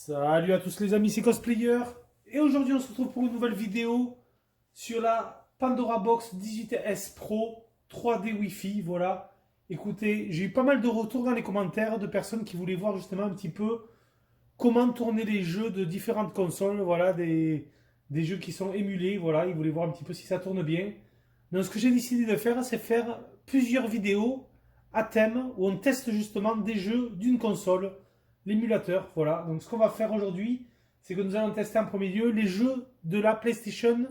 Salut à tous les amis, c'est Cosplayer. Et aujourd'hui on se retrouve pour une nouvelle vidéo sur la Pandora Box 18S Pro 3D Wi-Fi. Voilà. Écoutez, j'ai eu pas mal de retours dans les commentaires de personnes qui voulaient voir justement un petit peu comment tourner les jeux de différentes consoles. Voilà, des jeux qui sont émulés. Voilà, ils voulaient voir un petit peu si ça tourne bien. Donc ce que j'ai décidé de faire, c'est faire plusieurs vidéos à thème où on teste justement des jeux d'une console, l'émulateur. Voilà. Donc ce qu'on va faire aujourd'hui, c'est que nous allons tester en premier lieu les jeux de la PlayStation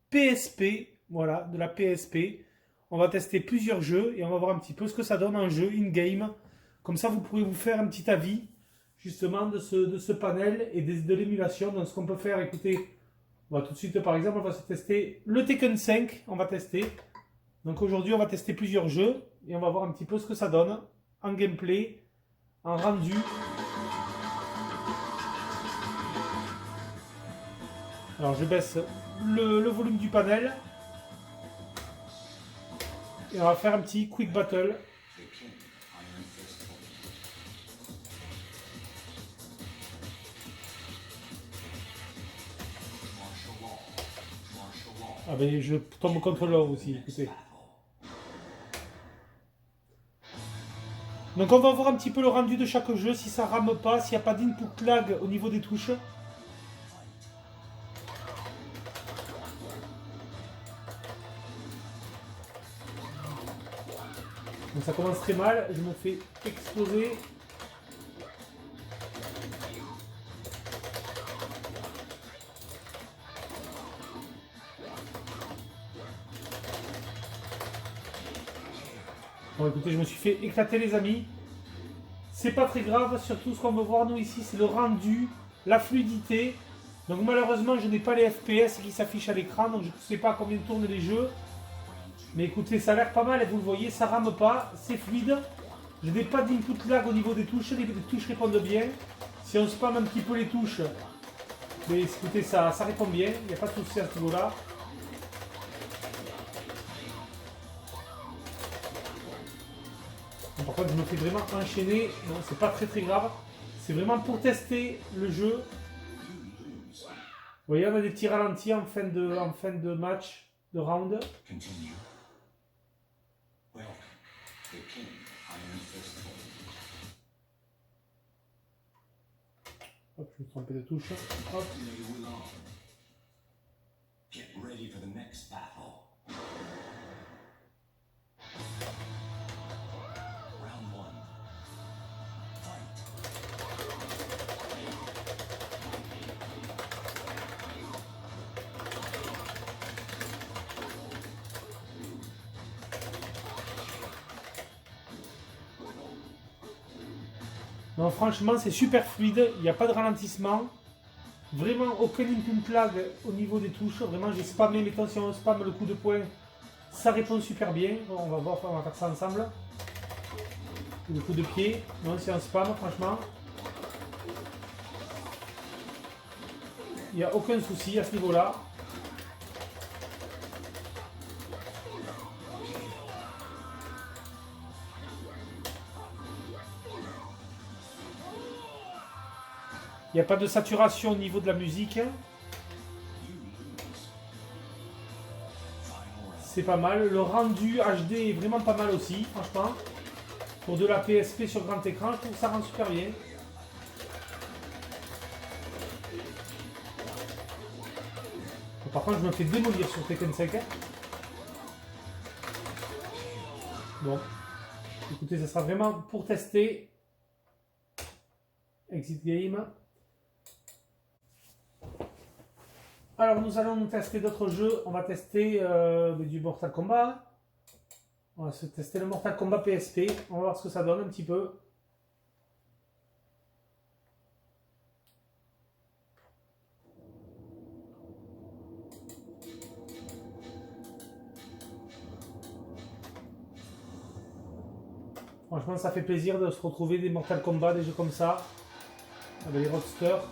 PSP. Voilà, de la PSP. On va tester plusieurs jeux et on va voir un petit peu ce que ça donne en jeu in-game. Comme ça, vous pourrez vous faire un petit avis justement de ce panel et de l'émulation. Donc ce qu'on peut faire, écoutez, on va tout de suite, par exemple, on va se tester le Tekken 5. On va tester. Donc aujourd'hui, on va tester plusieurs jeux et on va voir un petit peu ce que ça donne en gameplay, en rendu. Alors je baisse le volume du panel et on va faire un petit quick battle. Ah ben je tombe contre l'or aussi, écoutez. Donc on va voir un petit peu le rendu de chaque jeu, si ça rame pas, s'il n'y a pas d'input lag au niveau des touches. Donc ça commence très mal, je me fais exploser. Bon écoutez, je me suis fait éclater les amis. C'est pas très grave, surtout ce qu'on veut voir nous ici, c'est le rendu, la fluidité. Donc malheureusement, je n'ai pas les FPS qui s'affichent à l'écran, donc je ne sais pas combien tournent les jeux. Mais écoutez, ça a l'air pas mal et vous le voyez, ça rame pas, c'est fluide. Je n'ai pas d'input lag au niveau des touches, les touches répondent bien. Si on spam un petit peu les touches, mais écoutez, ça répond bien, il n'y a pas de souci à ce niveau-là. Par contre, je me fais vraiment enchaîner, non, c'est pas très grave. C'est vraiment pour tester le jeu. Vous voyez, on a des petits ralentis en fin de match, de round. Hop, je me suis trompé de touche. Hop. Non, franchement, c'est super fluide, il n'y a pas de ralentissement. Vraiment aucun input lag au niveau des touches. Vraiment, j'ai spammé, mettons si on spam le coup de poing, ça répond super bien. Bon, on va voir, on va faire ça ensemble. Le coup de pied, non, si on spam, franchement, il n'y a aucun souci à ce niveau-là. Il n'y a pas de saturation au niveau de la musique. C'est pas mal. Le rendu HD est vraiment pas mal aussi, franchement. Pour de la PSP sur grand écran, je trouve que ça rend super bien. Par contre, je me fais démolir sur Tekken 5. Bon. Écoutez, ça sera vraiment pour tester. Exit Game. Alors nous allons nous tester d'autres jeux. On va tester du Mortal Kombat. On va se tester le Mortal Kombat PSP. On va voir ce que ça donne un petit peu. Franchement, ça fait plaisir de se retrouver des Mortal Kombat, des jeux comme ça, avec les roadsters.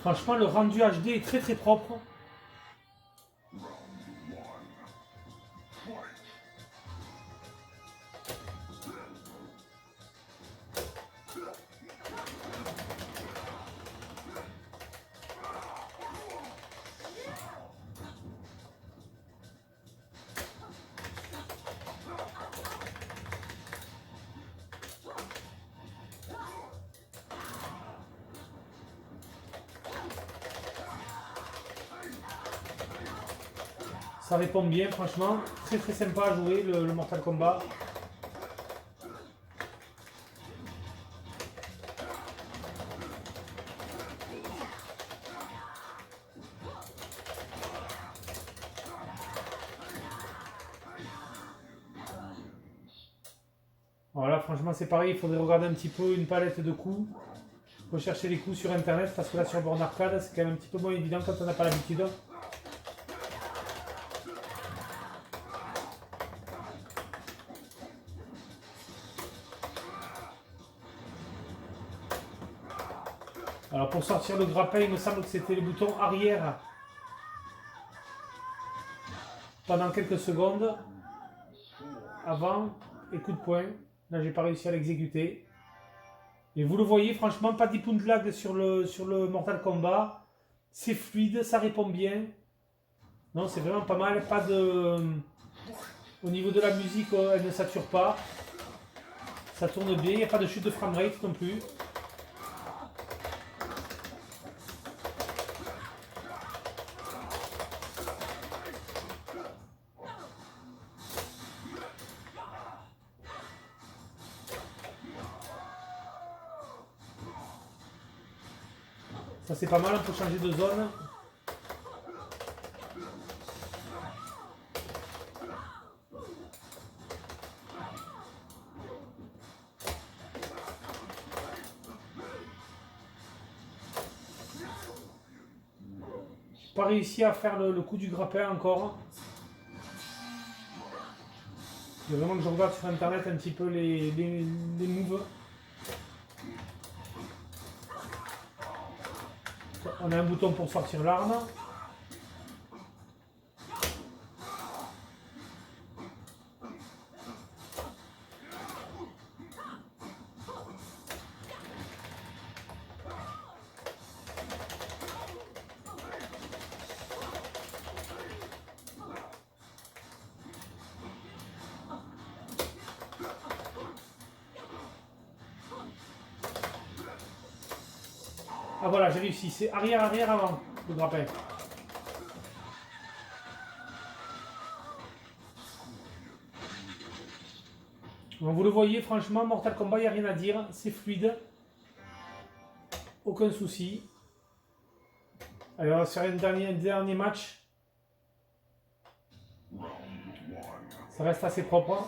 Franchement, le rendu HD est très très propre. Ça répond bien, franchement. Très très sympa à jouer le Mortal Kombat. Voilà, franchement c'est pareil, il faudrait regarder un petit peu une palette de coups. Rechercher les coups sur internet parce que là sur borne arcade c'est quand même un petit peu moins évident quand on n'a pas l'habitude. Alors pour sortir le grappin, il me semble que c'était le bouton arrière pendant quelques secondes avant et coup de poing. Là j'ai pas réussi à l'exécuter. Et vous le voyez, franchement, pas d'input lag sur le Mortal Kombat. C'est fluide, ça répond bien. Non, c'est vraiment pas mal. Pas de... Au niveau de la musique, elle ne sature pas. Ça tourne bien, il n'y a pas de chute de framerate non plus. Ça c'est pas mal, on peut changer de zone. Pas réussi à faire le coup du grappin encore. Il faut vraiment que je regarde sur internet un petit peu les moves. On a un bouton pour sortir l'arme. Ah voilà, j'ai réussi. C'est arrière-arrière avant le grappin. Donc, vous le voyez, franchement, Mortal Kombat, il n'y a rien à dire. C'est fluide. Aucun souci. Alors, sur un dernier match. Ça reste assez propre.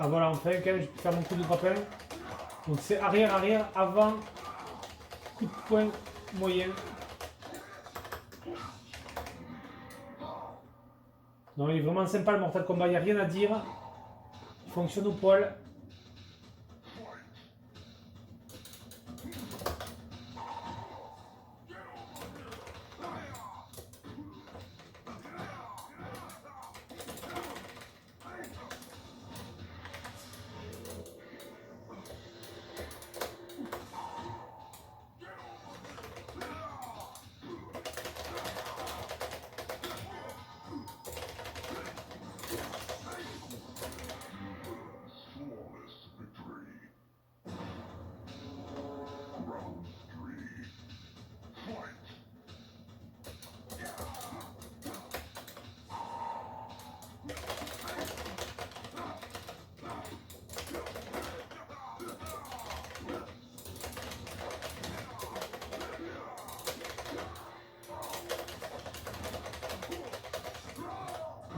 Ah voilà, enfin, quand même, je peux faire mon coup de grappin. Donc c'est arrière-arrière, avant, coup de poing moyen. Non, il est vraiment sympa le Mortal Kombat, il n'y a rien à dire. Il fonctionne au poil.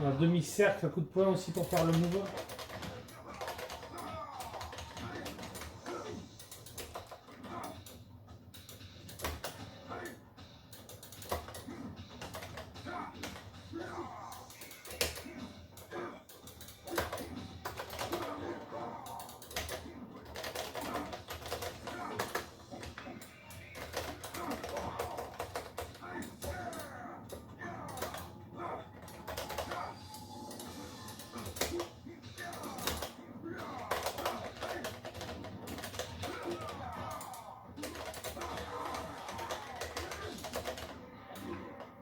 Un demi-cercle, coup de poing aussi pour faire le move.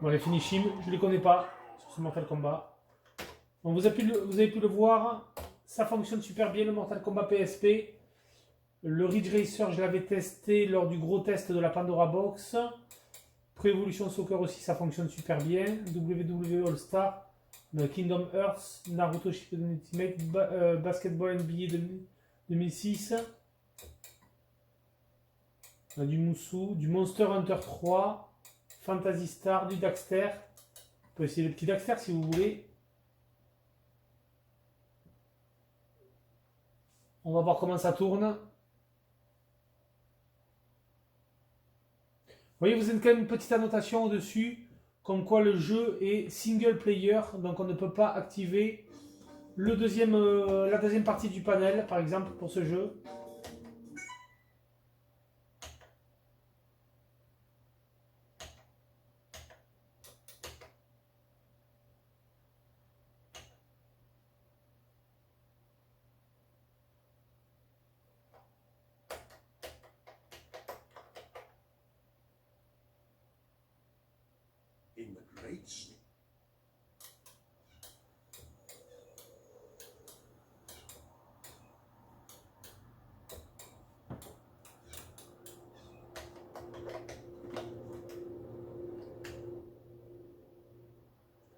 Bon, les finishing, je ne les connais pas sur ce Mortal Kombat. Bon, vous avez pu le voir, ça fonctionne super bien le Mortal Kombat PSP. Le Ridge Racer, je l'avais testé lors du gros test de la Pandora Box. Pro Evolution Soccer aussi, ça fonctionne super bien. WWE All Star, Kingdom Hearts, Naruto Shippuden Ultimate, Basketball NBA 2006. On a du Musou, du Monster Hunter 3. Fantasy Star, du Daxter. On peut essayer le petit Daxter si vous voulez. On va voir comment ça tourne. Vous voyez, vous avez quand même une petite annotation au-dessus, comme quoi le jeu est single player, donc on ne peut pas activer la deuxième partie du panel, par exemple, pour ce jeu. In the great sleep.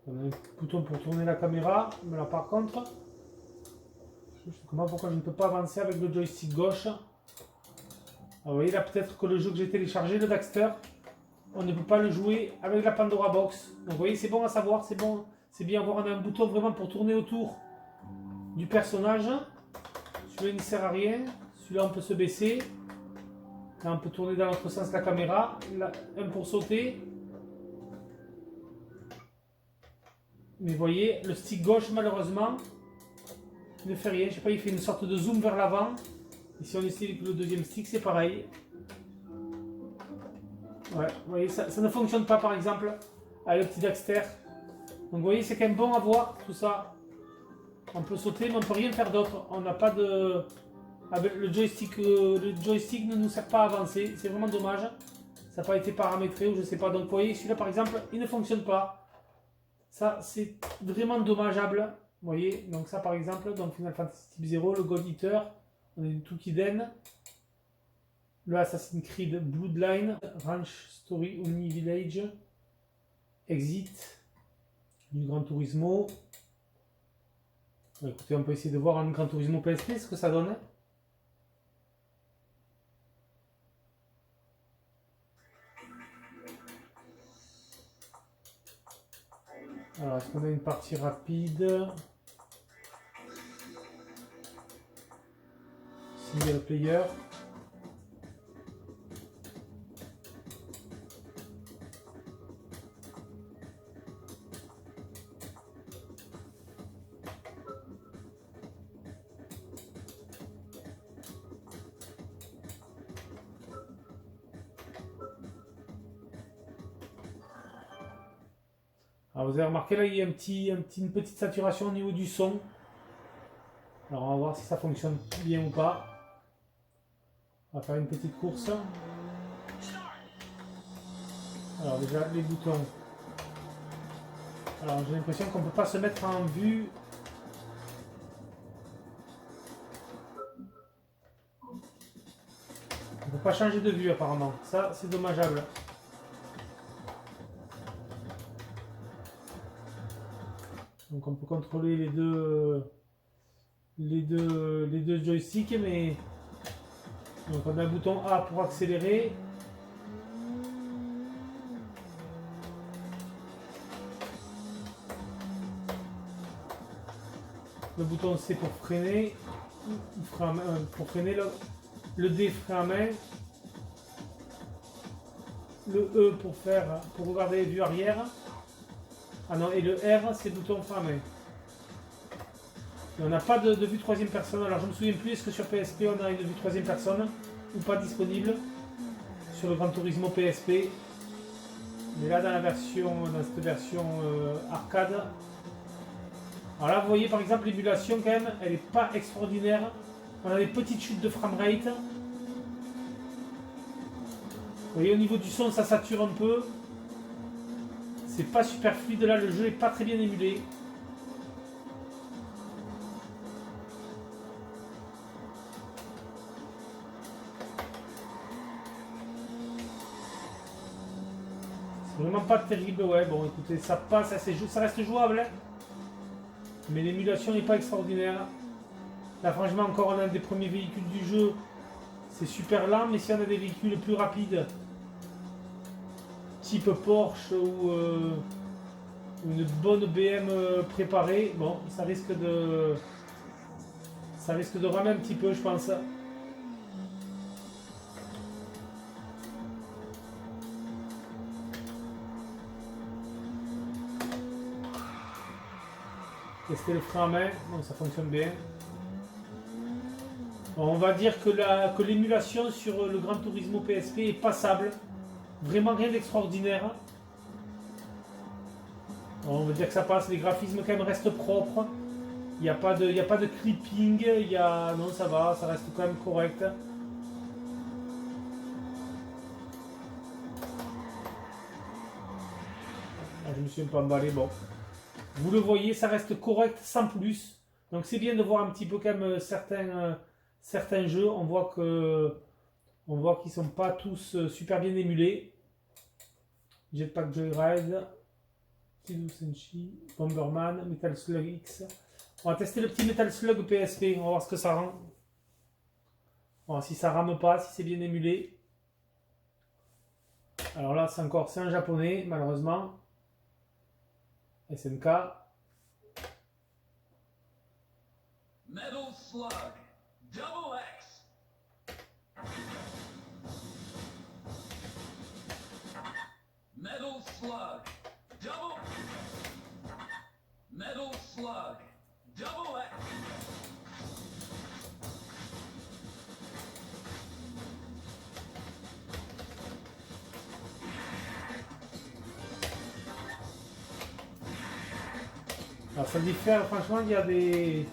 On a un bouton pour tourner la caméra, mais là par contre, je ne sais pas pourquoi je ne peux pas avancer avec le joystick gauche. Alors, vous voyez là peut-être que le jeu que j'ai téléchargé, le Daxter, on ne peut pas le jouer avec la Pandora Box. Donc vous voyez, c'est bon à savoir, c'est bon, c'est bien avoir un bouton vraiment pour tourner autour du personnage. Celui-là il ne sert à rien, celui-là on peut se baisser. Là on peut tourner dans l'autre sens la caméra, là, un pour sauter. Mais vous voyez, le stick gauche malheureusement ne fait rien. Je sais pas, il fait une sorte de zoom vers l'avant. Et si on essaie avec le deuxième stick, c'est pareil. Ouais, vous voyez, ça ne fonctionne pas par exemple avec le petit Daxter. Donc vous voyez, c'est quand même bon à voir tout ça. On peut sauter, mais on ne peut rien faire d'autre. On n'a pas de... Avec le joystick ne nous sert pas à avancer. C'est vraiment dommage. Ça n'a pas été paramétré ou je sais pas. Donc vous voyez, celui-là par exemple, il ne fonctionne pas. Ça, c'est vraiment dommageable. Vous voyez, donc ça par exemple, donc Final Fantasy Type 0, le Gold Eater, on a du Toukiden, le Assassin's Creed Bloodline, Ranch Story Uni Village, Exit, du Gran Turismo. Écoutez, on peut essayer de voir un Gran Turismo PSP ce que ça donne. Alors, est-ce qu'on a une partie rapide? Single player. Alors vous avez remarqué là, il y a une petite saturation au niveau du son. Alors on va voir si ça fonctionne bien ou pas. On va faire une petite course. Alors déjà les boutons. Alors j'ai l'impression qu'on ne peut pas se mettre en vue. On ne peut pas changer de vue apparemment. Ça c'est dommageable. Donc on peut contrôler les deux joysticks, mais donc on a un bouton A pour accélérer. Le bouton C pour freiner. Pour freiner le D frein à main. Le E pour regarder les vues arrière. Ah non, et le R c'est le bouton frein à main. Et on n'a pas de vue troisième personne. Alors je me souviens plus, est-ce que sur PSP on a une vue troisième personne ou pas disponible sur le Gran Turismo PSP. Mais là dans cette version arcade. Alors là vous voyez par exemple l'émulation quand même, elle n'est pas extraordinaire. On a des petites chutes de framerate. Vous voyez au niveau du son ça sature un peu. C'est pas super fluide là, le jeu est pas très bien émulé. C'est vraiment pas terrible, ouais, bon écoutez, ça passe, ça reste jouable, hein. Mais l'émulation n'est pas extraordinaire. Là franchement encore on a un des premiers véhicules du jeu, c'est super lent, mais si on a des véhicules plus rapides, type Porsche ou une bonne BM préparée, bon ça risque de ramer un petit peu je pense. Tester le frein à main, bon, ça fonctionne bien. Bon, on va dire que l'émulation sur le Gran Turismo PSP est passable. Vraiment rien d'extraordinaire. Bon, on va dire que ça passe, les graphismes quand même restent propres. Il n'y a pas de clipping, non ça va, ça reste quand même correct. Ah, je me suis un peu emballé, bon. Vous le voyez, ça reste correct sans plus. Donc c'est bien de voir un petit peu quand même certains jeux. On voit qu'ils sont pas tous super bien émulés. Jetpack Joyride, Tidou Senshi, Bomberman, Metal Slug X. On va tester le petit Metal Slug PSP. On va voir ce que ça rend. On va voir si ça rame pas, si c'est bien émulé. Alors là, c'est un japonais, malheureusement. SNK. Metal Slug Double X. Metal Slug Double. Metal Slug Double X. Alors ça diffère, franchement, il y a des...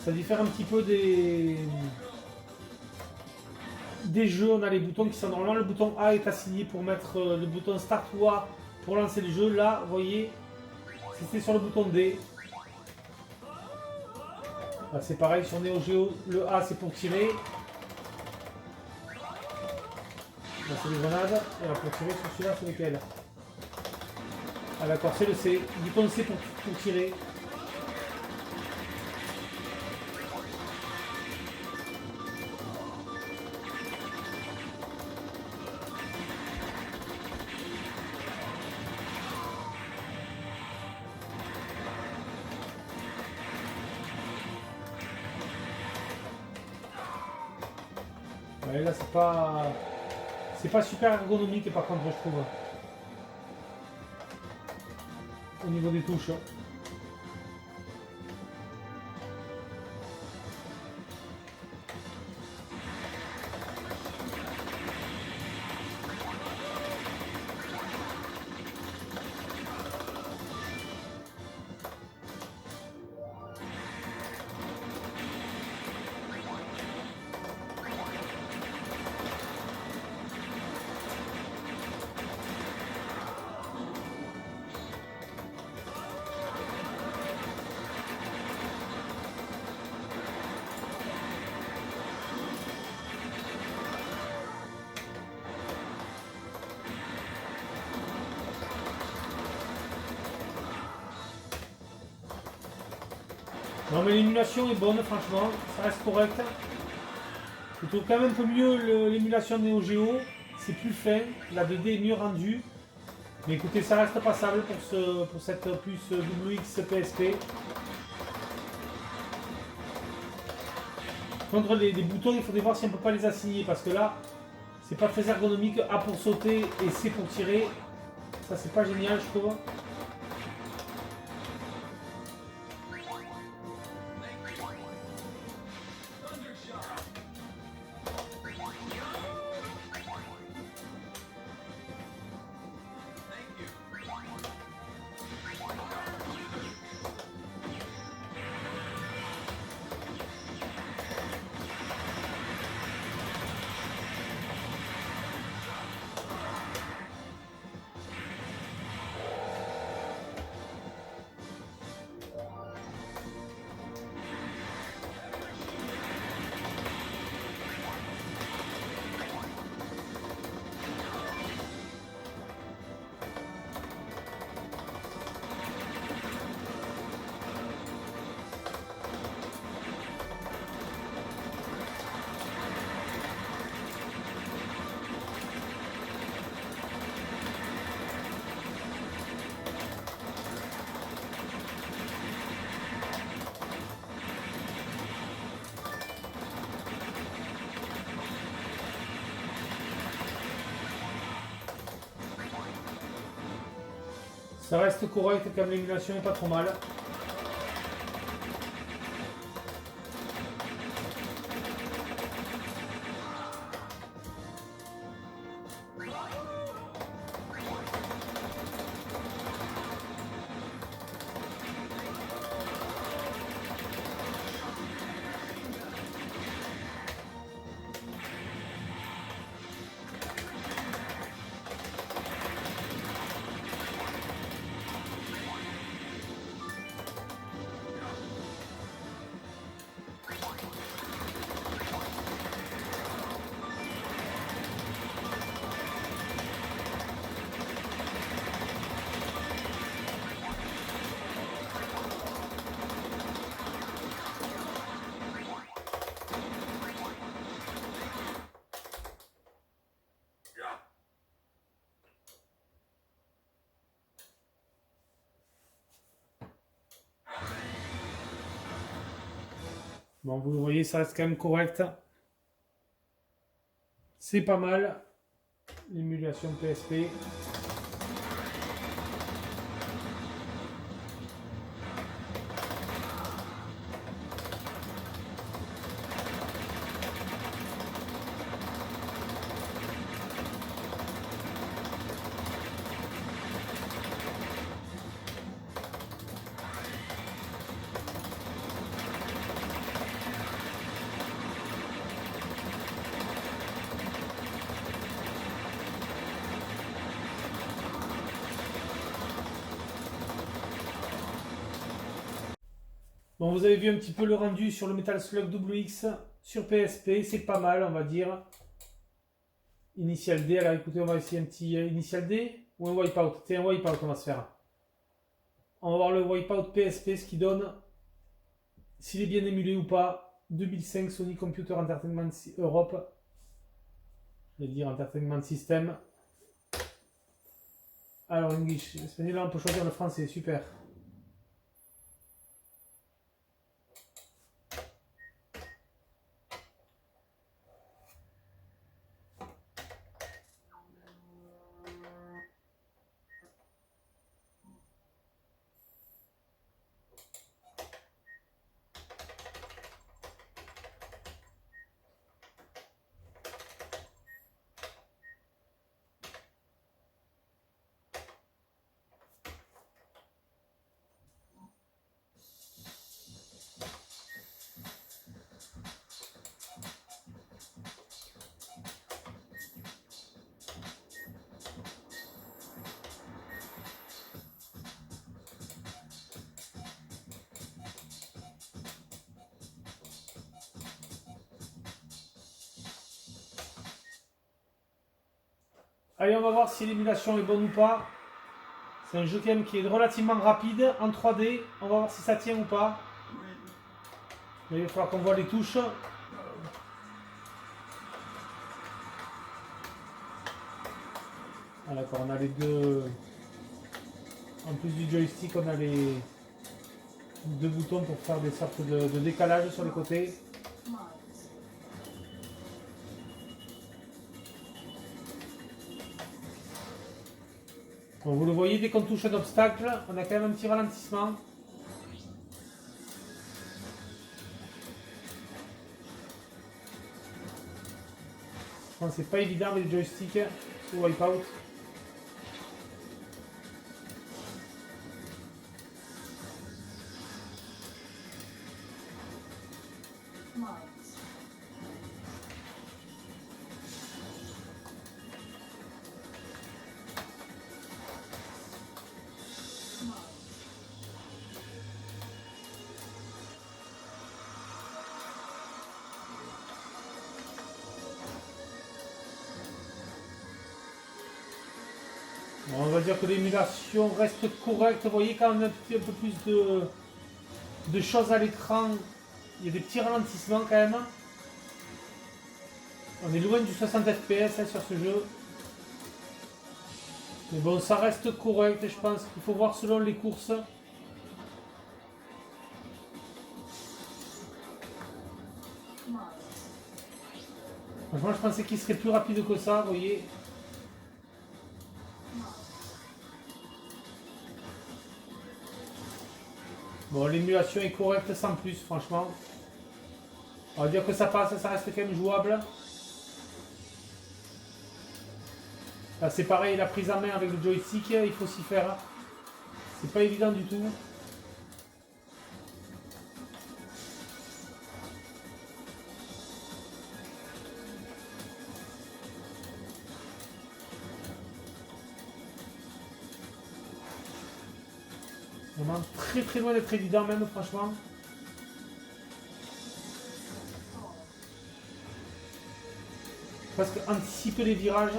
Ça diffère un petit peu des jeux. On a les boutons qui sont normalement, le bouton A est assigné pour mettre le bouton Start ou A pour lancer le jeu. Là, vous voyez, c'était sur le bouton D. Là c'est pareil sur Neo Geo, le A c'est pour tirer. Là c'est les grenades, et là pour tirer sur celui-là c'est lequel? Ah d'accord, c'est le C, le bouton C pour tirer. Ouais, là c'est pas super ergonomique par contre je trouve. Au niveau des touches. Non mais l'émulation est bonne franchement, ça reste correct. Je trouve quand même un peu mieux l'émulation Neo Geo, c'est plus fin, la 2D est mieux rendue. Mais écoutez, ça reste passable pour cette puce WX PSP. Par contre, les boutons, il faudrait voir si on peut pas les assigner parce que là, c'est pas très ergonomique. A pour sauter et C pour tirer. Ça, c'est pas génial, je trouve. Ça reste correct, quand même l'émulation est pas trop mal. Bon, vous voyez, ça reste quand même correct. C'est pas mal. L'émulation PSP. Bon, vous avez vu un petit peu le rendu sur le Metal Slug WX sur PSP, c'est pas mal, on va dire. Initial D, alors écoutez, on va essayer un petit Initial D ou un Wipeout. C'est un Wipeout, on va se faire. On va voir le Wipeout PSP, ce qu'il donne, s'il est bien émulé ou pas. 2005 Sony Computer Entertainment Europe. Je vais dire Entertainment System. Alors, English, là on peut choisir le français, super. Allez, on va voir si l'émulation est bonne ou pas. C'est un jeu quand même qui est relativement rapide en 3D. On va voir si ça tient ou pas. Mais il va falloir qu'on voit les touches. Ah, d'accord, on a les deux. En plus du joystick, on a les deux boutons pour faire des sortes de décalage sur les côtés. Bon, vous le voyez, dès qu'on touche un obstacle, on a quand même un petit ralentissement. Bon, c'est pas évident avec les joysticks ou Wipeout. Bon, on va dire que l'émulation reste correcte. Vous voyez quand on a un peu plus de choses à l'écran, il y a des petits ralentissements quand même. On est loin du 60 fps sur ce jeu. Mais bon, ça reste correct, je pense qu'il faut voir selon les courses. Franchement, je pensais qu'il serait plus rapide que ça, vous voyez. Bon, l'émulation est correcte sans plus, franchement. On va dire que ça passe, ça reste quand même jouable. Là, c'est pareil, la prise en main avec le joystick, il faut s'y faire. C'est pas évident du tout. Vraiment très très loin d'être évident même, franchement. Presque anticiper les virages.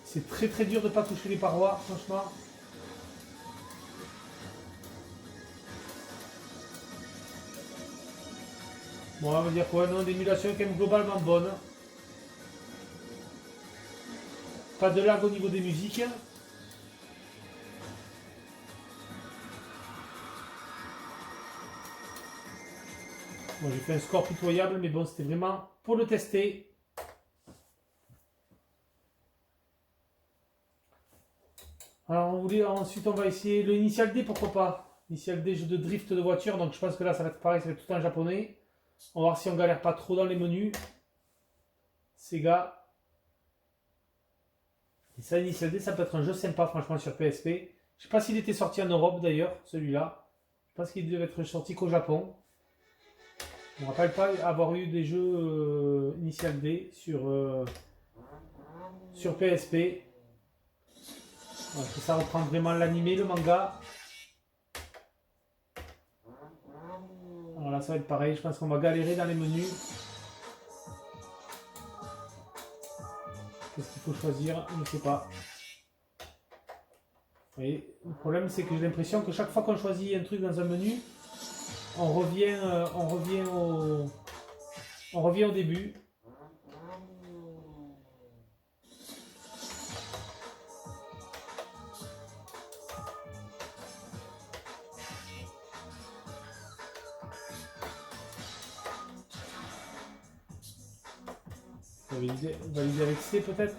C'est très très dur de ne pas toucher les parois, franchement. Bon, on va dire quoi, non, l'émulation est quand même globalement bonne. Pas de lag au niveau des musiques. Bon, j'ai fait un score pitoyable, mais bon, c'était vraiment pour le tester. Alors, ensuite, on va essayer le Initial D, pourquoi pas. Initial D, jeu de drift de voiture, donc je pense que là, ça va être pareil, ça va être tout en japonais. On va voir si on galère pas trop dans les menus. Sega. Et ça, Initial D, ça peut être un jeu sympa, franchement, sur PSP. Je sais pas s'il était sorti en Europe, d'ailleurs, celui-là. Je pense qu'il devait être sorti qu'au Japon. Je ne me rappelle pas avoir eu des jeux Initial D sur PSP. Donc ça reprend vraiment l'animé, le manga. Alors là, ça va être pareil. Je pense qu'on va galérer dans les menus. Qu'est-ce qu'il faut choisir? Je ne sais pas. Vous voyez, le problème, c'est que j'ai l'impression que chaque fois qu'on choisit un truc dans un menu, on revient au début. Valider avec C peut-être.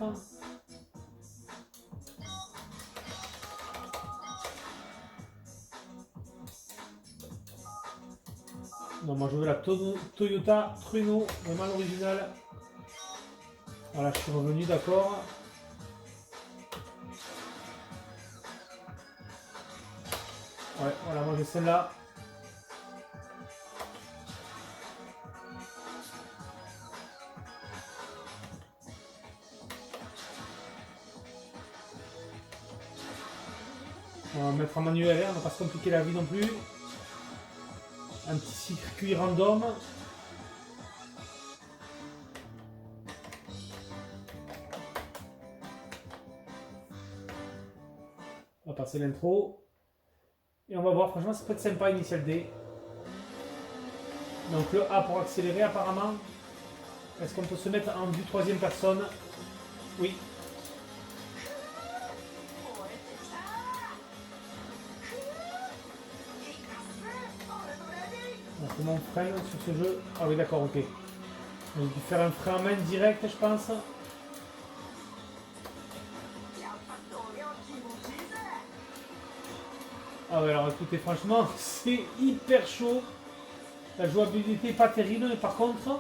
Non, moi je veux la Toyota Trueno, vraiment l'original. Voilà, je suis revenu, d'accord. Ouais, voilà, moi j'ai celle-là. On va mettre en manuel, on va pas se compliquer la vie non plus. Un petit circuit random. On va passer l'intro. Et on va voir, franchement, ça peut être sympa, Initial D. Donc le A pour accélérer apparemment. Est-ce qu'on peut se mettre en vue troisième personne? Oui. Comment on freine sur ce jeu? Ah oui, d'accord, ok. On a dû faire un frein à main direct, je pense. Ah ouais, alors écoutez, franchement, c'est hyper chaud. La jouabilité n'est pas terrible, mais par contre,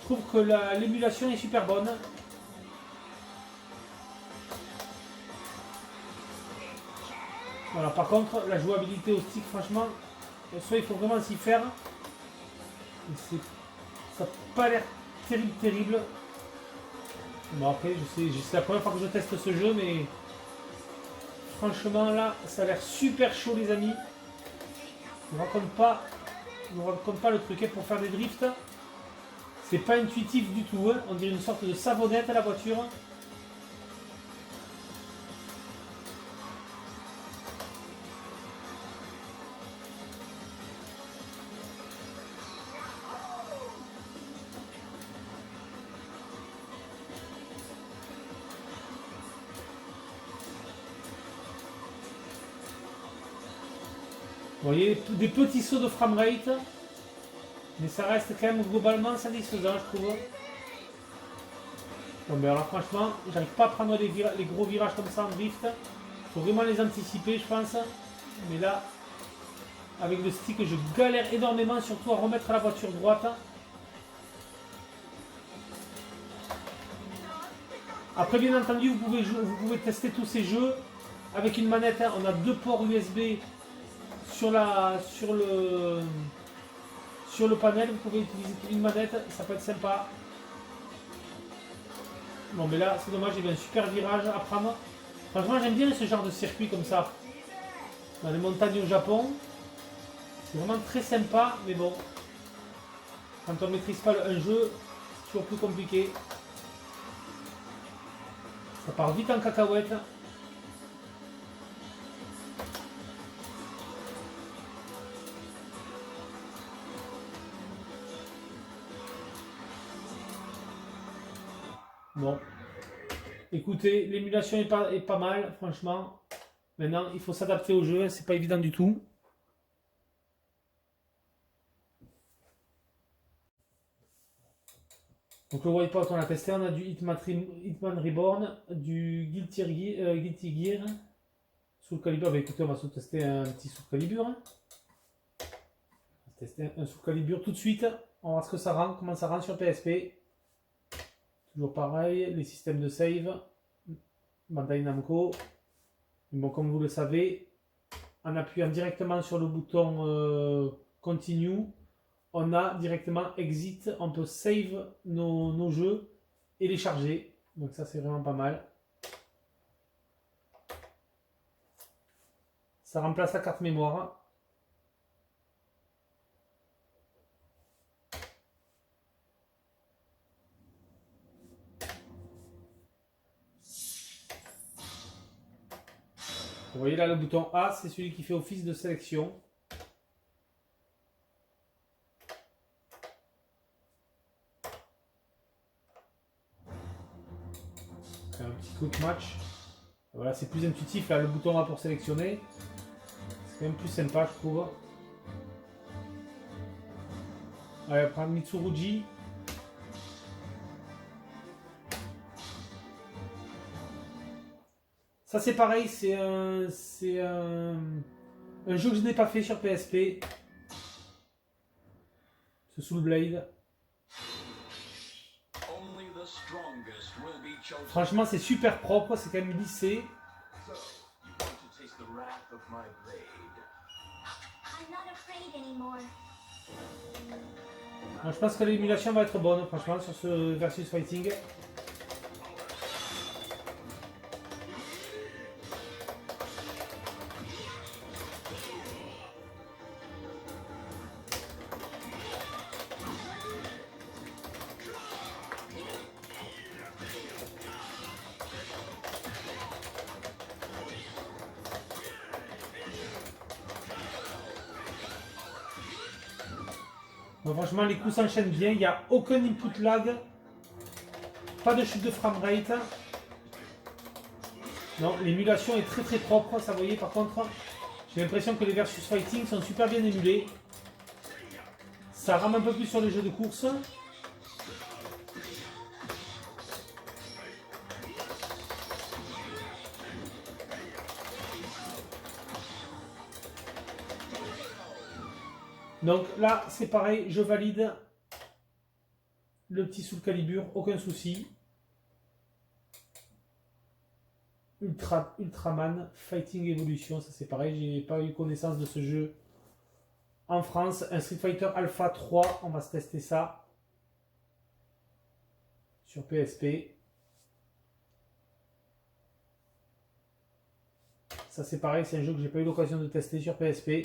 je trouve que l'émulation est super bonne. Voilà, par contre, la jouabilité au stick, franchement, soit il faut vraiment s'y faire. Ça n'a pas l'air terrible. Bon, après, je sais, c'est la première fois que je teste ce jeu, mais franchement, là, ça a l'air super chaud, les amis. Je ne vous raconte pas le truc pour faire des drifts. C'est pas intuitif du tout. Hein. On dirait une sorte de savonnette à la voiture. Vous voyez, des petits sauts de framerate, mais ça reste quand même globalement satisfaisant, je trouve. Bon, ben alors franchement, j'arrive pas à prendre les gros virages comme ça en drift. Il faut vraiment les anticiper, je pense. Mais là, avec le stick, je galère énormément, surtout à remettre la voiture droite. Après, bien entendu, vous pouvez tester tous ces jeux avec une manette. On a 2 ports USB sur le panel. Vous pouvez utiliser une manette, ça peut être sympa. Bon, mais là, c'est dommage, il y avait un super virage à prendre. Franchement, j'aime bien ce genre de circuit comme ça. Dans les montagnes au Japon. C'est vraiment très sympa, mais bon. Quand on ne maîtrise pas un jeu, c'est toujours plus compliqué. Ça part vite en cacahuète. Bon. Écoutez, l'émulation est pas mal, franchement. Maintenant, il faut s'adapter au jeu, c'est pas évident du tout. Donc le wipeout on a testé, on a du Hitman Reborn, du Guilty Gear, Soul Calibur. Bah écoutez, on va se tester un petit Soul Calibur. On va tester un Soul Calibur tout de suite. On va voir ce que ça rend, comment ça rend sur PSP. Toujours pareil, les systèmes de save, Bandai Namco. Bon, comme vous le savez, en appuyant directement sur le bouton Continue, on a directement Exit, on peut save nos jeux et les charger. Donc ça c'est vraiment pas mal. Ça remplace la carte mémoire. Vous voyez là le bouton A, c'est celui qui fait office de sélection. Un petit quick match. Voilà, c'est plus intuitif là, le bouton A pour sélectionner. C'est quand même plus sympa, je trouve. Allez, on va prendre Mitsurugi. Ça c'est pareil, c'est un jeu que je n'ai pas fait sur PSP. Ce Soul Blade. Franchement c'est super propre, c'est quand même lissé. Moi, je pense que l'émulation va être bonne franchement sur ce Versus Fighting. Bon, franchement, les coups s'enchaînent bien, il n'y a aucun input lag, pas de chute de framerate. Non, l'émulation est très propre, ça vous voyez. Par contre, j'ai l'impression que les Versus Fighting sont super bien émulés. Ça rame un peu plus sur les jeux de course. Donc là, c'est pareil, je valide le petit Soul Calibur, aucun souci. Ultraman Fighting Evolution, ça c'est pareil, j'ai pas eu connaissance de ce jeu en France. Un Street Fighter Alpha 3, on va se tester ça sur PSP. Ça c'est pareil, c'est un jeu que j'ai pas eu l'occasion de tester sur PSP.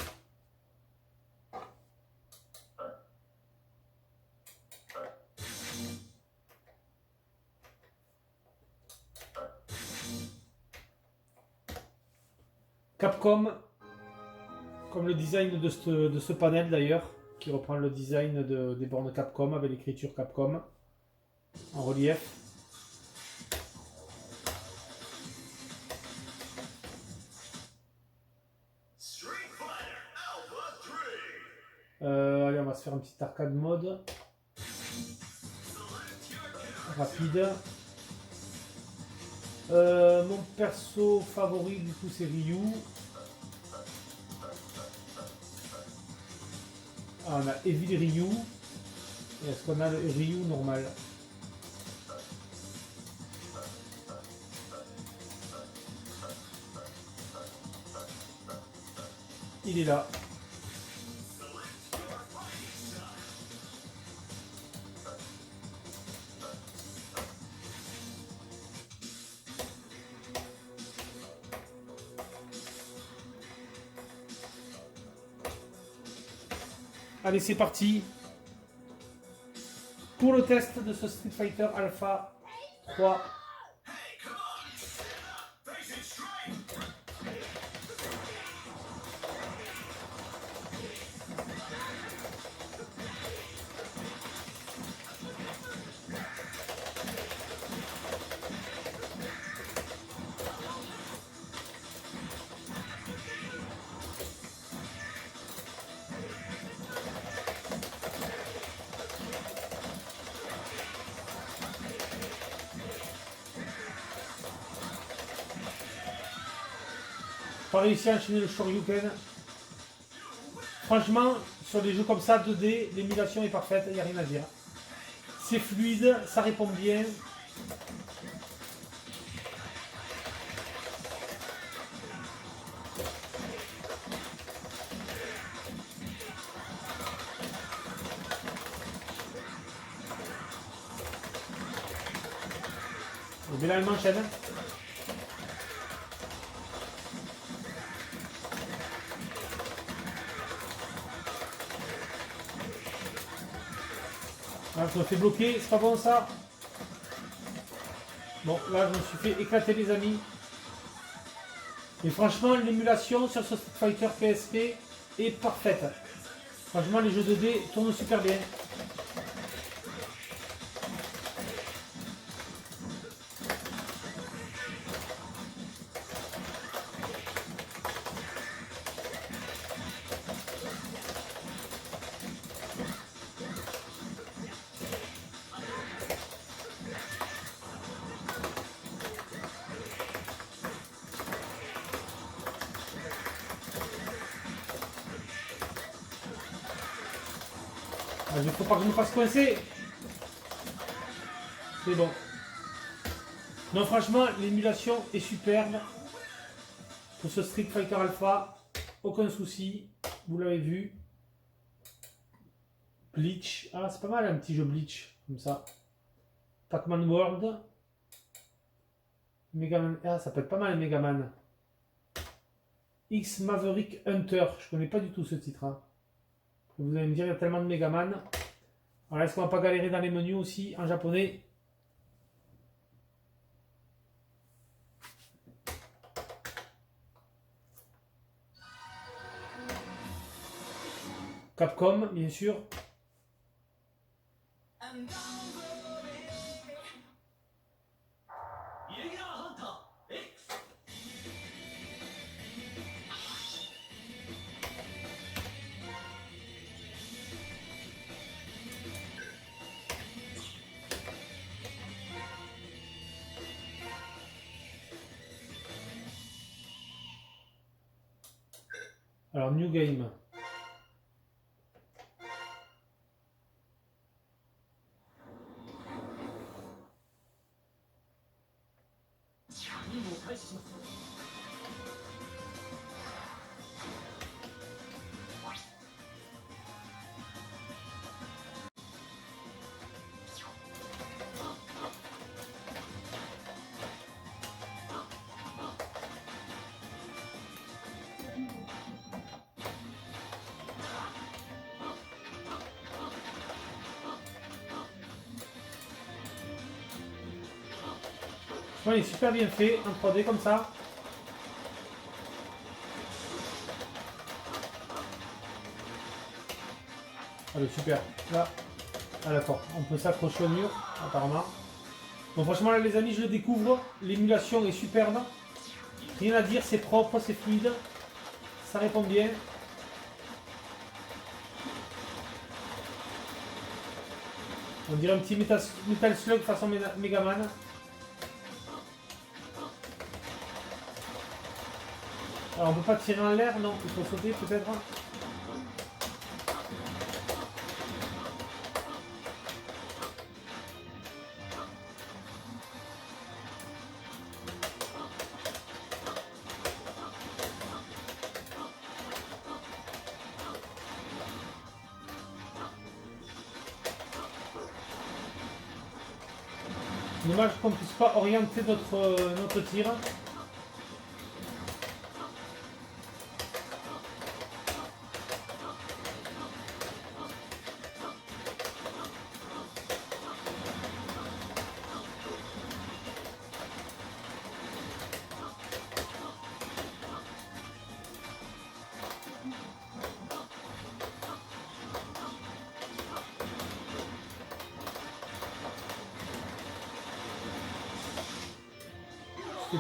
Capcom, comme le design de ce panel d'ailleurs, qui reprend le design des bornes Capcom avec l'écriture Capcom en relief. Allez, on va se faire un petit arcade mode rapide. Mon perso favori du coup c'est Ryu. Ah, on a Evil Ryu. Et est-ce qu'on a le Ryu normal? Il est là. Allez, c'est parti pour le test de ce Street Fighter Alpha 3. Pas réussi à enchaîner le Shoryuken. Franchement, sur des jeux comme ça, 2D, l'émulation est parfaite, il n'y a rien à dire. C'est fluide, ça répond bien. Et bien là, elle m'enchaîne. Là, je me fais bloquer, c'est pas bon ça. Bon, là, je me suis fait éclater les amis. Et franchement, l'émulation sur ce Street Fighter PSP est parfaite. Franchement, les jeux 2D tournent super bien. Il ne faut pas que je me fasse coincer. C'est bon. Non, franchement, l'émulation est superbe. Pour ce Street Fighter Alpha, aucun souci. Vous l'avez vu. Bleach. Ah, c'est pas mal un petit jeu Bleach. Comme ça. Pac-Man World. Megaman. Ah, ça peut être pas mal Megaman. X Maverick Hunter. Je connais pas du tout ce titre. Hein. Vous allez me dire, il y a tellement de Megaman. Alors, est-ce qu'on va pas galérer dans les menus aussi en japonais? Capcom, bien sûr. Alors, New Game. Il est super bien fait en 3D comme ça. Allez, super. Là, ah d'accord, on peut s'accrocher au mur, apparemment. Bon, franchement, là, les amis, je le découvre. L'émulation est superbe. Rien à dire, c'est propre, c'est fluide. Ça répond bien. On dirait un petit Metal Slug façon Megaman. Alors on peut pas tirer en l'air, non, il faut sauter peut-être. Dommage qu'on ne puisse pas orienter notre tir.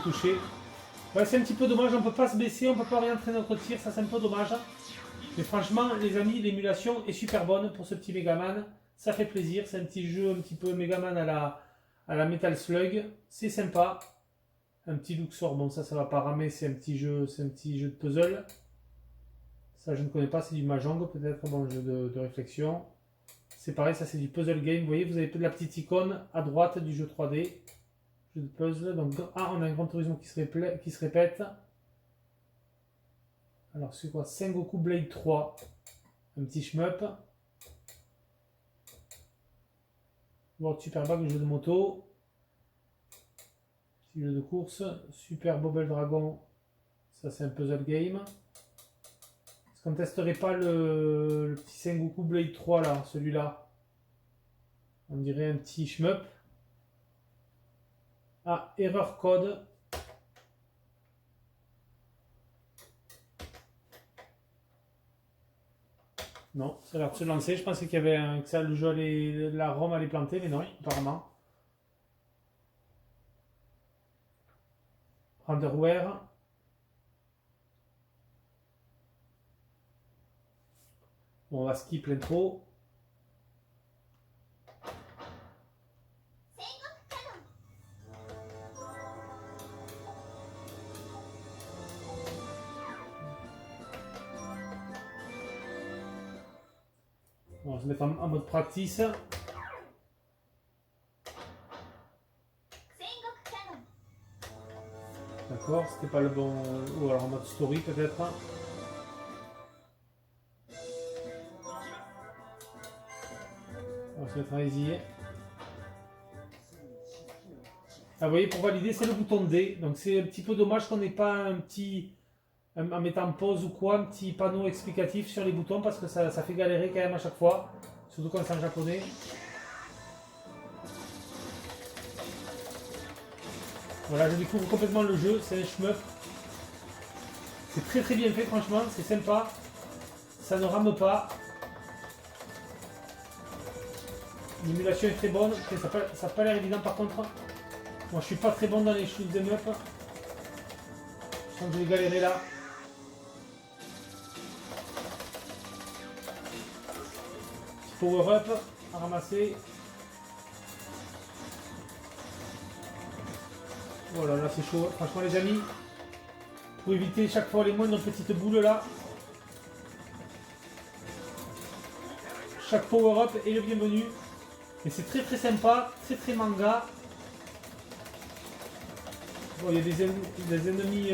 Touché. Ouais, c'est un petit peu dommage, on peut pas se baisser, on peut pas orienter notre tir, ça c'est un peu dommage. Mais franchement, les amis, l'émulation est super bonne pour ce petit Megaman. Ça fait plaisir, c'est un petit jeu un petit peu Megaman à la Metal Slug. C'est sympa. Un petit Luxor, bon ça va pas ramer, c'est un petit jeu de puzzle. Ça je ne connais pas, c'est du Mahjong peut-être, bon jeu de réflexion. C'est pareil, ça c'est du puzzle game. Vous voyez, vous avez la petite icône à droite du jeu 3D. Jeu de puzzle. Donc, on a un Gran Turismo qui se répète. Alors, c'est quoi? Sengoku Blade 3. Un petit shmup. World Superbag, le jeu de moto. Petit jeu de course. Super Bobble Dragon. Ça, c'est un puzzle game. Est-ce qu'on ne testerait pas le petit Sengoku Blade 3 là, celui-là? On dirait un petit shmup. Ah, erreur code. Non, ça a l'air de se lancer. Je pensais qu'il y avait que le jeu la ROM allait planter, mais non, apparemment. Underwear. Bon, on va skip l'intro. On va se mettre en mode practice. D'accord, c'était pas le bon. Ou alors en mode story peut-être. On va se mettre en easy. Ah, vous voyez, pour valider, c'est le bouton D. Donc c'est un petit peu dommage qu'on n'ait pas un petit. En mettant pause ou quoi, un petit panneau explicatif sur les boutons parce que ça fait galérer quand même à chaque fois. Surtout quand c'est en japonais. Voilà, je découvre complètement le jeu, c'est un shmup. C'est très très bien fait franchement, c'est sympa. Ça ne rame pas. L'émulation est très bonne, ça n'a pas l'air évident par contre. Moi je suis pas très bon dans les shoot 'em up. Je sens que je vais galérer là. Power up à ramasser. Voilà, là c'est chaud. Franchement les amis, pour éviter chaque fois les moindres petites boules là. chaque power-up est le bienvenu. Et c'est très très sympa, très très manga. Bon, il y a des ennemis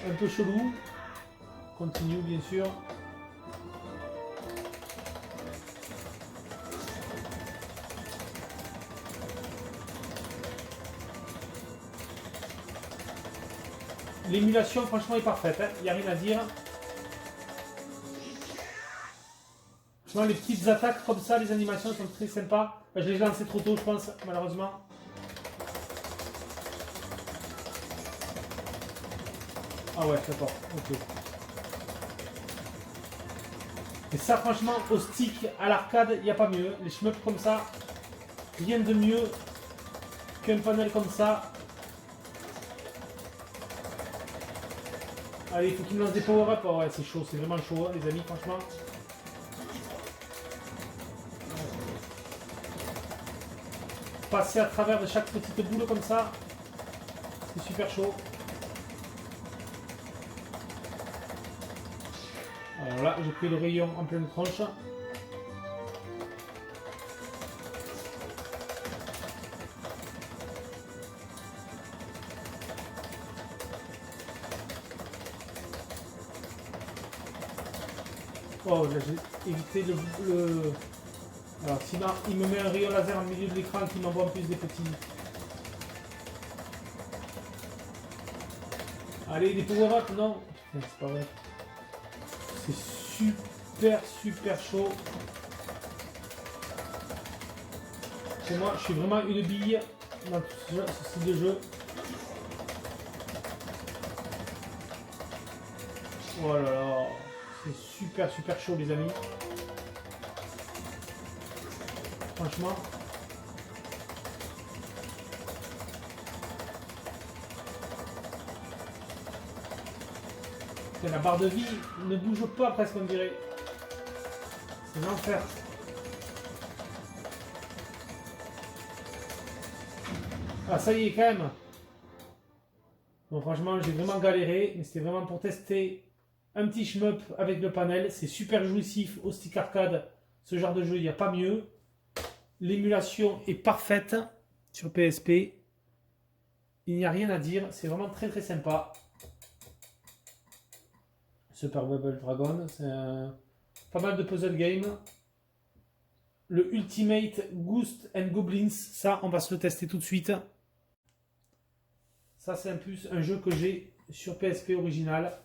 un peu chelous. Continue bien sûr. L'émulation franchement est parfaite, il n'y a rien à dire. Les petites attaques comme ça, les animations sont très sympas. Je les ai lancées trop tôt je pense, malheureusement. Ah ouais, d'accord, ok. Et ça franchement, au stick, à l'arcade, il n'y a pas mieux. Les shmups comme ça, rien de mieux qu'un panel comme ça. Allez, il faut qu'il me lance des power-up. Oh ouais, c'est chaud, c'est vraiment chaud, hein, les amis, franchement. Passer à travers de chaque petite boule comme ça, c'est super chaud. Alors là, j'ai pris le rayon en pleine tronche. Oh, là j'ai évité le... Alors sinon, il me met un rayon laser au milieu de l'écran qui m'envoie en plus des petits... Allez, des power-up, non. Putain, c'est pas vrai. C'est super chaud. Pour moi, je suis vraiment une bille dans ce style de jeu. Oh là là, c'est super chaud les amis. Franchement. La barre de vie ne bouge pas presque on dirait. C'est l'enfer. Ah ça y est quand même. Bon franchement j'ai vraiment galéré, mais c'était vraiment pour tester un petit shmup avec le panel. C'est super jouissif au stick arcade. Ce genre de jeu, il n'y a pas mieux. L'émulation est parfaite sur PSP. Il n'y a rien à dire, c'est vraiment très sympa. Super Bubble Dragon, c'est pas mal de puzzle game. Le Ultimate Ghost and Goblins, ça on va se le tester tout de suite. Ça c'est un jeu que j'ai sur PSP original.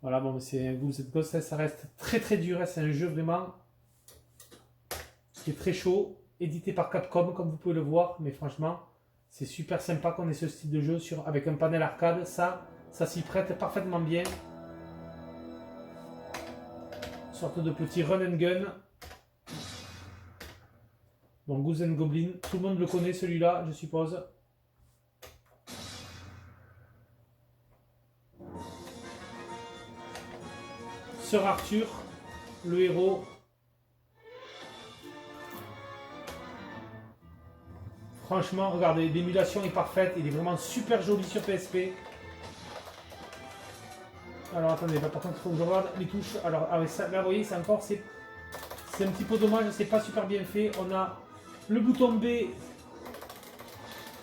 Voilà, bon c'est un Ghost and Ghost, ça reste très dur, c'est un jeu vraiment qui est très chaud, édité par Capcom comme vous pouvez le voir, mais franchement c'est super sympa qu'on ait ce style de jeu avec un panel arcade, ça s'y prête parfaitement bien. Sorte de petit run and gun. Bon, Ghost and Goblin, tout le monde le connaît celui-là, je suppose. Sir Arthur, le héros. Franchement, regardez, l'émulation est parfaite, il est vraiment super joli sur PSP. Alors attendez, par contre il faut que je regarde les touches. Alors ah ouais, ça, là vous voyez c'est encore c'est un petit peu dommage, c'est pas super bien fait. On a le bouton B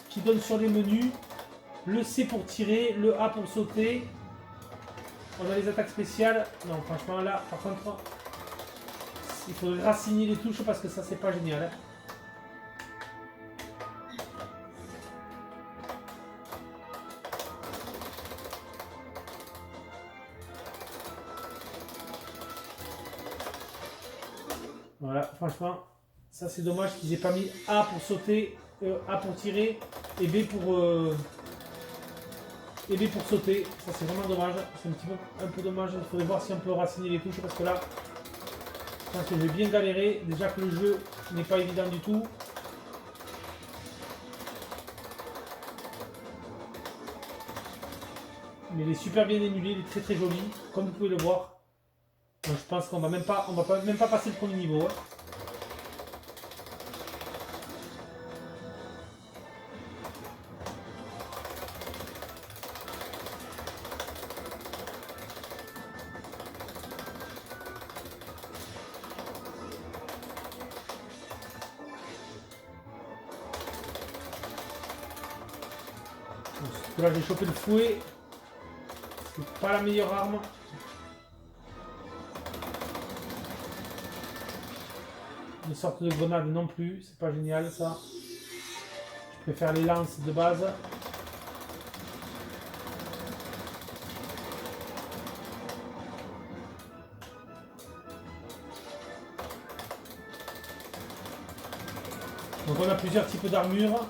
qui donne sur les menus, le C pour tirer, le A pour sauter. On a les attaques spéciales. Non franchement là par contre il faudrait raciner les touches parce que ça c'est pas génial. Hein. Voilà, franchement, ça c'est dommage qu'ils aient pas mis A pour sauter, A pour tirer et B pour sauter. Ça c'est vraiment dommage. C'est un peu dommage. Il faudrait voir si on peut raciner les touches parce que là, je pense que je vais bien galérer. Déjà que le jeu n'est pas évident du tout. Mais il est super bien émulé, il est très joli, comme vous pouvez le voir. Donc je pense qu'on va même pas passer le premier niveau. Hein. que là j'ai chopé le fouet. C'est pas la meilleure arme. Une sorte de grenade non plus, c'est pas génial ça. Je préfère les lances de base. Donc on a plusieurs types d'armure.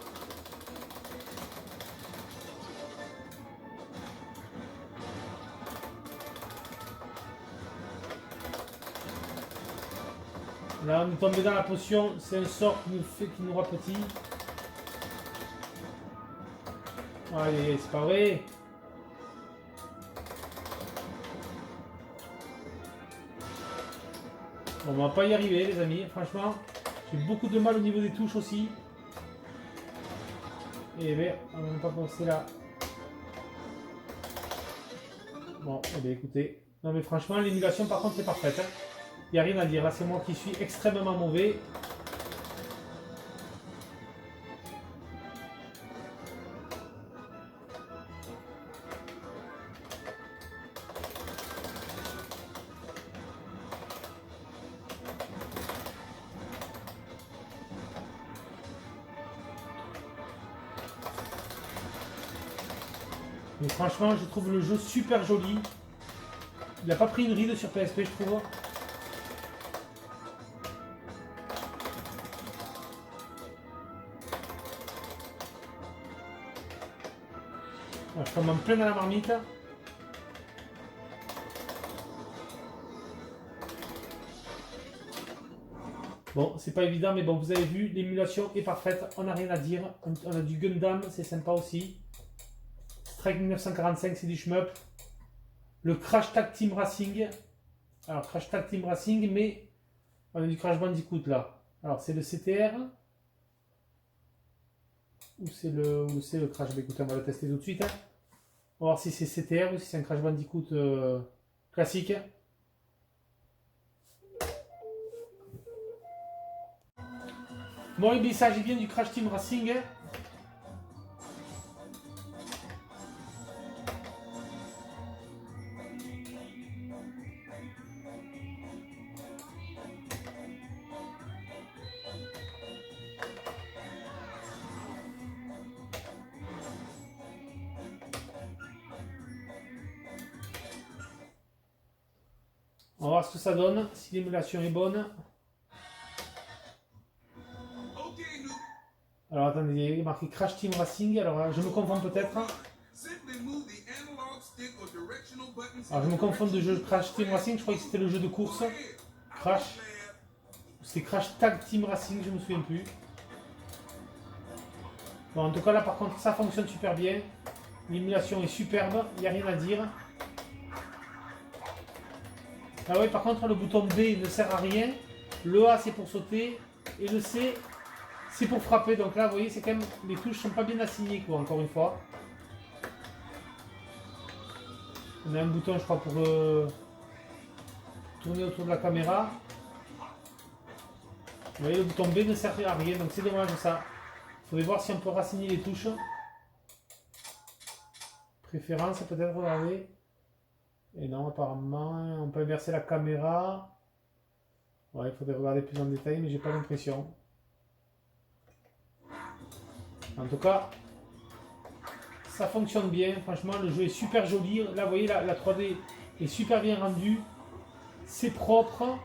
Là on est tombé dans la potion, c'est un sort qui nous rapetit. Allez, c'est pas vrai. Bon, on va pas y arriver les amis, franchement. J'ai beaucoup de mal au niveau des touches aussi. Et bien, on va même pas penser là. Bon, eh bien écoutez. Non mais franchement, l'émulation par contre c'est parfaite. Il n'y a rien à dire. Là c'est moi qui suis extrêmement mauvais. Mais franchement, je trouve le jeu super joli. Il n'a pas pris une ride sur PSP, je trouve. Alors, je tombe en plein dans la marmite. Bon, c'est pas évident, mais bon, vous avez vu, l'émulation est parfaite. On n'a rien à dire. On a du Gundam, c'est sympa aussi. Strike 1945, c'est du shmup. Le Crash Tag Team Racing. Alors, Crash Tag Team Racing, mais on a du Crash Bandicoot là. Alors, c'est le CTR. Ou c'est le Crash. Bah, écoutez, on va le tester tout de suite. Hein. On va voir si c'est CTR ou si c'est un Crash Bandicoot classique. Bon, il s'agit bien du Crash Team Racing. Hein. On va voir ce que ça donne, si l'émulation est bonne. Alors attendez, il y a marqué Crash Team Racing, alors je me confonds peut-être. Alors je me confonds de jeu Crash Team Racing, je croyais que c'était le jeu de course. Crash. C'est Crash Tag Team Racing, je me souviens plus. Bon, en tout cas là par contre ça fonctionne super bien. L'émulation est superbe, il n'y a rien à dire. Ah oui, par contre, le bouton B ne sert à rien. Le A, c'est pour sauter. Et le C, c'est pour frapper. Donc là, vous voyez, c'est quand même... Les touches sont pas bien assignées, quoi, encore une fois. On a un bouton, je crois, pour tourner autour de la caméra. Vous voyez, le bouton B ne sert à rien. Donc c'est dommage, ça. Il faudrait voir si on peut rassigner les touches. Préférence, peut-être, regardez. Et non, apparemment, on peut inverser la caméra. Ouais, il faudrait regarder plus en détail, mais j'ai pas l'impression. En tout cas, ça fonctionne bien. Franchement, le jeu est super joli. Là, vous voyez, la 3D est super bien rendue. C'est propre.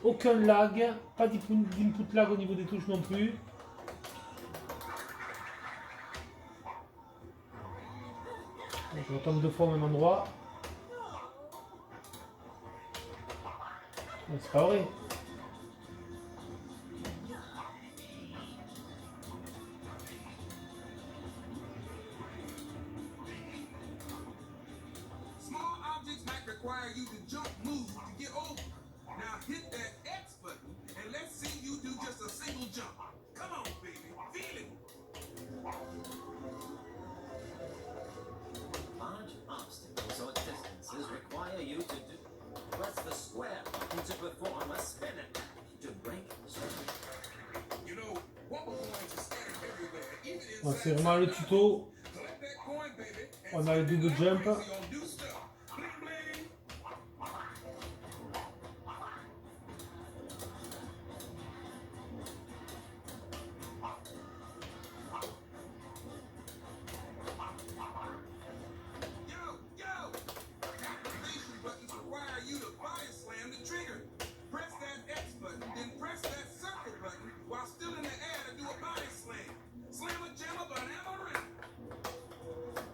Aucun lag. Pas d'input lag au niveau des touches non plus. Je retombe deux fois au même endroit. C'est pas vrai. C'est vraiment le tuto. On a le double jump.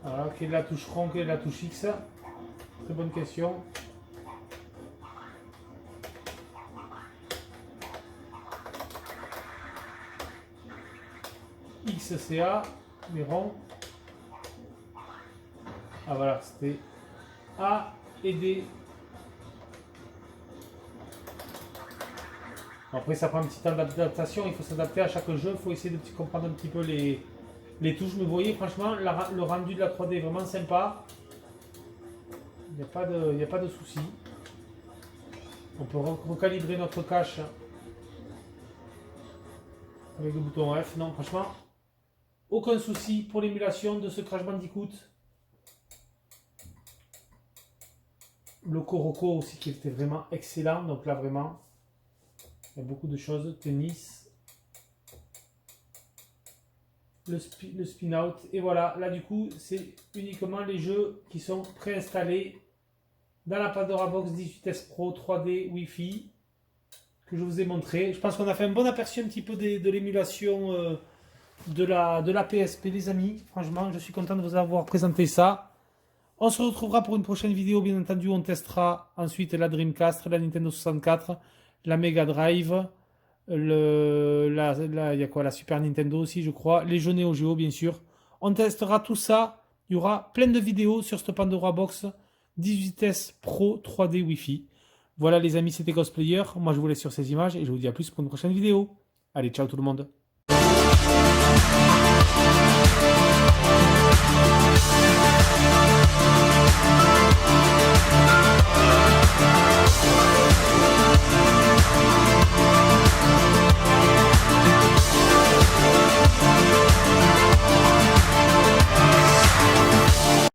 Voilà, quelle est la touche rond, quelle est la touche X? Très bonne question. X c'est A, mais rond. Ah voilà, c'était A et D. Après ça prend un petit temps d'adaptation, il faut s'adapter à chaque jeu, il faut essayer de comprendre un petit peu les touches. Mais vous voyez, franchement, le rendu de la 3D est vraiment sympa. Il n'y a pas de souci. On peut recalibrer notre cache avec le bouton F. Non, franchement, aucun souci pour l'émulation de ce Crash Bandicoot. Le Koroko aussi qui était vraiment excellent. Donc là, vraiment, il y a beaucoup de choses. Tennis. Le spin-out. Et voilà, là du coup, c'est uniquement les jeux qui sont préinstallés dans la Pandora Box 18S Pro 3D Wi-Fi que je vous ai montré. Je pense qu'on a fait un bon aperçu un petit peu de l'émulation de la PSP, les amis. Franchement, je suis content de vous avoir présenté ça. On se retrouvera pour une prochaine vidéo, bien entendu. On testera ensuite la Dreamcast, la Nintendo 64, la Mega Drive. Il y a quoi, la Super Nintendo aussi, je crois. Les jeux Neo Geo, bien sûr. On testera tout ça. Il y aura plein de vidéos sur cette Pandora Box 18S Pro 3D Wi-Fi. Voilà, les amis, c'était Cosplayer. Moi, je vous laisse sur ces images et je vous dis à plus pour une prochaine vidéo. Allez, ciao tout le monde.